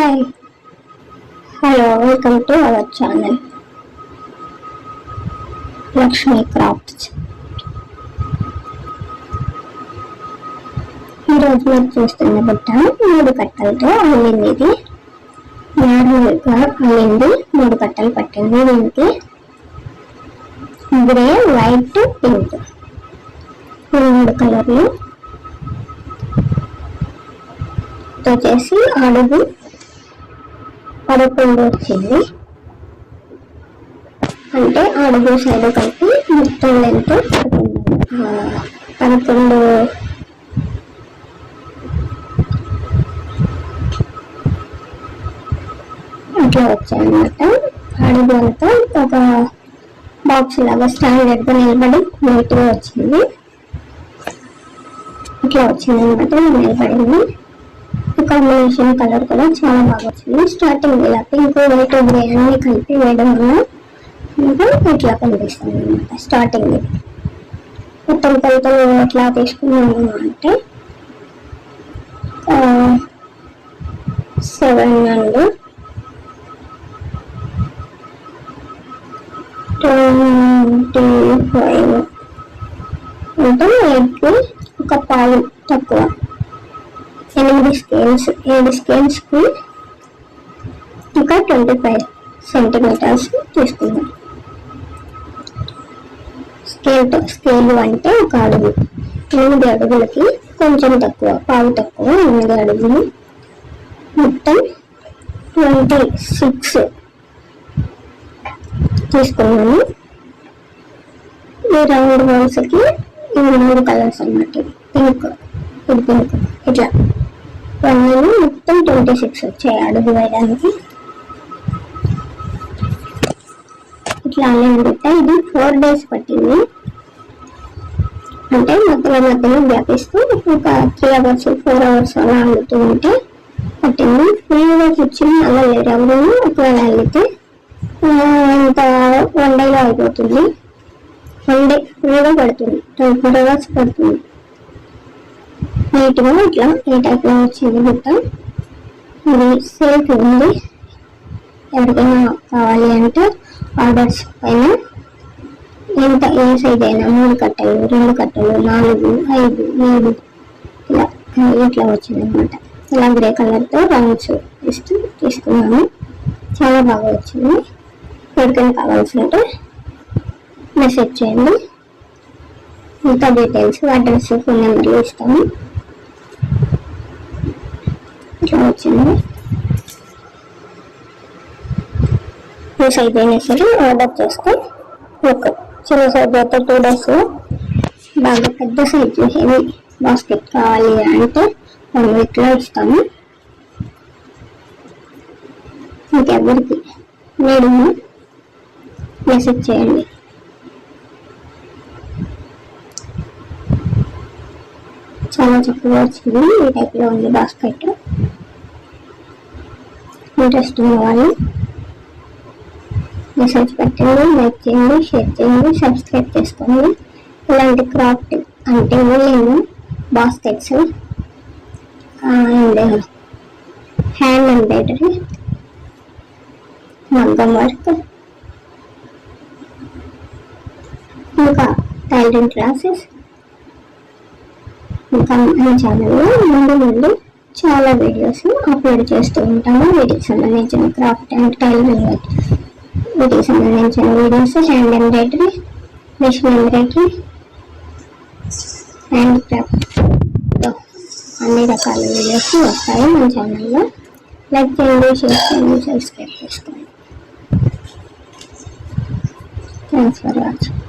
Hi, hello, welcome to our channel Lakshmi Crafts. ఈరోజు మీరు చూస్తున్న బుట్ట 3 కట్టలతో అల్లింది. ఇది నార్మల్గా అల్లింది, 3 కట్టలు పట్టింది. దీనికి గ్రే, వైట్, పింక్ 3 కలర్లు చేసి అడుగు 11 వచ్చింది. అంటే అడుగు సైడ్ కలిపి మొత్తం లెంత్ 11 అట్లా వచ్చాయన్నమాట. అడుగు అంతా ఒక బాక్స్ లాగా స్టాండర్డ్ గా నిలబడి నీట్ గా వచ్చింది. ఇట్లా వచ్చింది అనమాట, నిలబడింది. కాంబినేషన్ కలర్ కూడా చాలా బాగా వచ్చింది. స్టార్టింగ్ ఇలా పింక్, వైట్, గ్రే అన్ని కలిపి వేయడం వల్ల ఇంకా ఇట్లా కనిపిస్తుంది అనమాట. స్టార్టింగ్ మొత్తం కొలతలు ఎట్లా తీసుకున్నాము అంటే 725 అంటే 8కి ఒక పావు తక్కువ, 7 స్కేల్స్ కి ఇంకా 25 సెంటీమీటర్స్ తీసుకున్నాం. స్కేల్ అంటే ఒక అడుగు, 8 అడుగులకి కొంచెం తక్కువ, పావు తక్కువ, 8 అడుగులు, మొత్తం 26 తీసుకున్నాము. ఈ రౌండ్ బాల్స్ కి 3 కలర్స్ అన్నమాట. పింక్, ఇది పింక్, ఇట్లా మొత్తం 26 వచ్చాయి అడుగు వేయడానికి. ఇట్లా అన్నమాట. ఇది 4 days పట్టింది. అంటే మధ్యలో వ్యాపిస్తూ ఒక 3 hours 4 hours అలా అల్లుతూ ఉంటే పట్టింది. ఫుల్గా కూర్చుని అల్లలేరు ఎవరు. ఒకవేళ అల్లితే ఇంత 1 day లో అయిపోతుంది. 1 day ఫుల్గా పడుతుంది, 24 hours పడుతుంది. నీట్గా ఇట్లా ఈ టైప్లో వచ్చింది బుట్ట. ఇది సేఫ్ ఉంది. ఎవరికైనా కావాలి అంటే ఆర్డర్స్ పైన ఎంత ఏ సైజ్ అయినా 3 కట్టలు, 2 కట్టలు, 4, 5, 7 ఇట్లా వచ్చింది అనమాట. ఇలా గ్రే కలర్తో రౌండ్స్ ఇస్తూ తీసుకున్నాను. చాలా బాగా వచ్చింది. ఎవరికైనా కావాల్సింటే మెసేజ్ చేయండి. ఇంకా డీటెయిల్స్, అడ్రస్, ఫోన్ నెంబర్లు ఇస్తాము. ఇట్లా వచ్చింది. ఈ సైజ్ అయినా సరే ఆర్డర్ చేస్తే ఓకే. చిన్న సైజ్ అయితే 2 days, బాగా పెద్ద సైజు హెవీ బాస్కెట్ కావాలి అంటే 1 weekలో ఇస్తాము. ఇంకెవరికి మీరు మెసేజ్ చేయండి. చాలా చక్కగా వచ్చింది. ఈ టైప్లో ఉంది బాస్కెట్. ఇంట్రెస్ట్ ఉన్న వాళ్ళు మెసేజ్ పెట్టండి, లైక్ చేయండి, షేర్ చేయండి, సబ్స్క్రైబ్ చేసుకోండి. ఇలాంటి క్రాఫ్ట్ అంటే నేను బాస్కెట్స్ అండ్ హ్యాండ్ ఎంబ్రాయిడరీ, మగ్గం వర్క్, ఇంకా టైలరింగ్ క్లాసెస్, ఇంకా మన ఛానల్లో ముందు చాలా వీడియోస్ అప్లోడ్ చేస్తూ ఉంటాము. వీటికి సంబంధించిన క్రాఫ్ట్ అండ్ టైలరింగ్ వర్క్, వీటికి సంబంధించిన videos, hand embroidery, machine embroidery, hand craft అన్ని రకాల వీడియోస్ వస్తాయి మన ఛానల్లో. లైక్ చేయండి, షేర్ చేయండి, సబ్స్క్రైబ్ చేసుకోండి. Thanks for watching.